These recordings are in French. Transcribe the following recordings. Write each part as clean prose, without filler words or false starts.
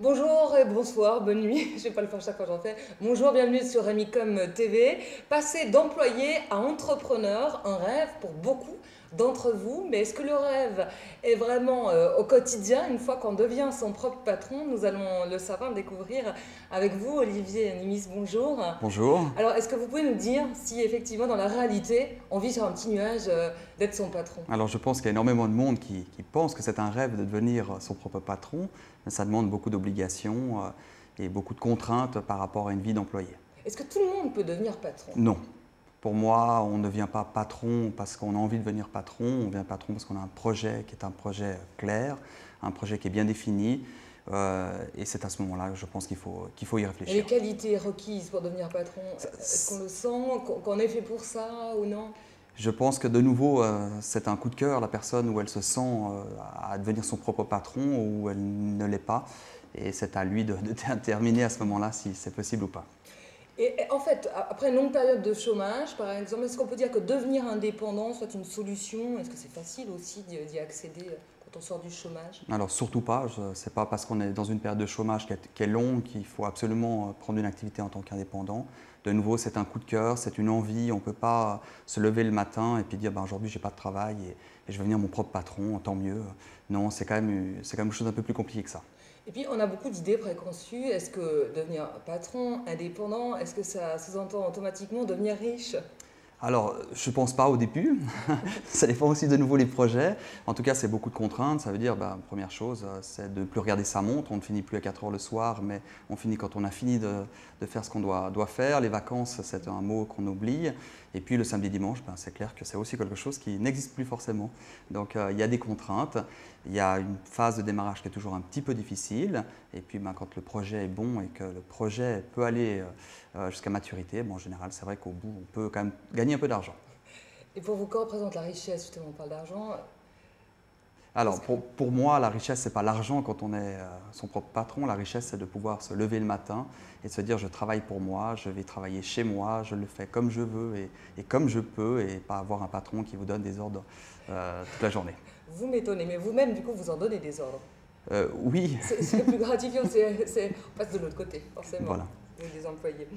Bonjour et bonsoir, bonne nuit, je vais pas le faire chaque fois que j'en fais. Bonjour, bienvenue sur Remicom TV. Passer d'employé à entrepreneur, un rêve pour beaucoup d'entre vous. Mais est-ce que le rêve est vraiment au quotidien une fois qu'on devient son propre patron? Nous allons le savoir, le découvrir avec vous, Olivier Nimis, bonjour. Bonjour. Alors, est-ce que vous pouvez nous dire si effectivement dans la réalité, on vit sur un petit nuage d'être son patron? Alors je pense qu'il y a énormément de monde qui pense que c'est un rêve de devenir son propre patron, mais ça demande beaucoup d'obligations et beaucoup de contraintes par rapport à une vie d'employé. Est-ce que tout le monde peut devenir patron? Non. Pour moi, on ne devient pas patron parce qu'on a envie de devenir patron, on devient patron parce qu'on a un projet qui est un projet clair, un projet qui est bien défini, et c'est à ce moment-là que je pense qu'il faut y réfléchir. Et les qualités requises pour devenir patron, est-ce qu'on le sent, qu'on est fait pour ça ou non? Je pense que de nouveau, c'est un coup de cœur, la personne où elle se sent à devenir son propre patron ou elle ne l'est pas. Et c'est à lui de déterminer à ce moment-là si c'est possible ou pas. Et en fait, après une longue période de chômage, par exemple, est-ce qu'on peut dire que devenir indépendant soit une solution? Est-ce que c'est facile aussi d'y accéder quand on sort du chômage? Alors surtout pas, c'est pas parce qu'on est dans une période de chômage qui est longue qu'il faut absolument prendre une activité en tant qu'indépendant. De nouveau, c'est un coup de cœur, c'est une envie, on ne peut pas se lever le matin et puis dire ben, aujourd'hui j'ai pas de travail et je vais devenir mon propre patron, tant mieux. Non, c'est quand même quelque chose d'un peu plus compliqué que ça. Et puis, on a beaucoup d'idées préconçues. Est-ce que devenir patron, indépendant, est-ce que ça sous-entend automatiquement devenir riche? Alors, je ne pense pas au début. Ça dépend aussi de nouveau les projets. En tout cas, c'est beaucoup de contraintes. Ça veut dire, première chose, c'est de ne plus regarder sa montre. On ne finit plus à 4 heures le soir, mais on finit quand on a fini de faire ce qu'on doit faire. Les vacances, c'est un mot qu'on oublie. Et puis le samedi dimanche, c'est clair que c'est aussi quelque chose qui n'existe plus forcément. Donc il y a des contraintes. Il y a une phase de démarrage qui est toujours un petit peu difficile. Et puis quand le projet est bon et que le projet peut aller jusqu'à maturité, en général, c'est vrai qu'au bout, on peut quand même gagner un peu d'argent. Et pour vous, quoi représente la richesse? Justement, on parle d'argent. Alors, pour moi, la richesse, ce n'est pas l'argent quand on est son propre patron. La richesse, c'est de pouvoir se lever le matin et de se dire je travaille pour moi, je vais travailler chez moi, je le fais comme je veux et comme je peux et pas avoir un patron qui vous donne des ordres toute la journée. Vous m'étonnez, mais vous-même, du coup, vous en donnez des ordres. Oui. C'est le plus gratifiant, on passe de l'autre côté, forcément, Voilà. des employés.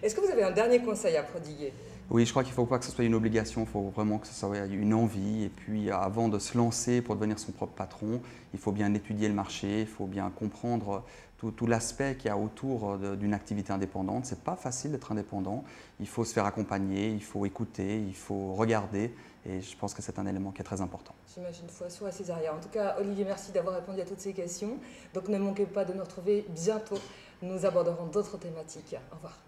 Est-ce que vous avez un dernier conseil à prodiguer? Oui, je crois qu'il ne faut pas que ce soit une obligation, il faut vraiment que ce soit une envie. Et puis avant de se lancer pour devenir son propre patron, il faut bien étudier le marché, il faut bien comprendre tout l'aspect qu'il y a autour d'une activité indépendante. Ce n'est pas facile d'être indépendant, il faut se faire accompagner, il faut écouter, il faut regarder. Et je pense que c'est un élément qui est très important. J'imagine fois soit à Césaria. En tout cas, Olivier, merci d'avoir répondu à toutes ces questions. Donc ne manquez pas de nous retrouver bientôt. Nous aborderons d'autres thématiques. Au revoir.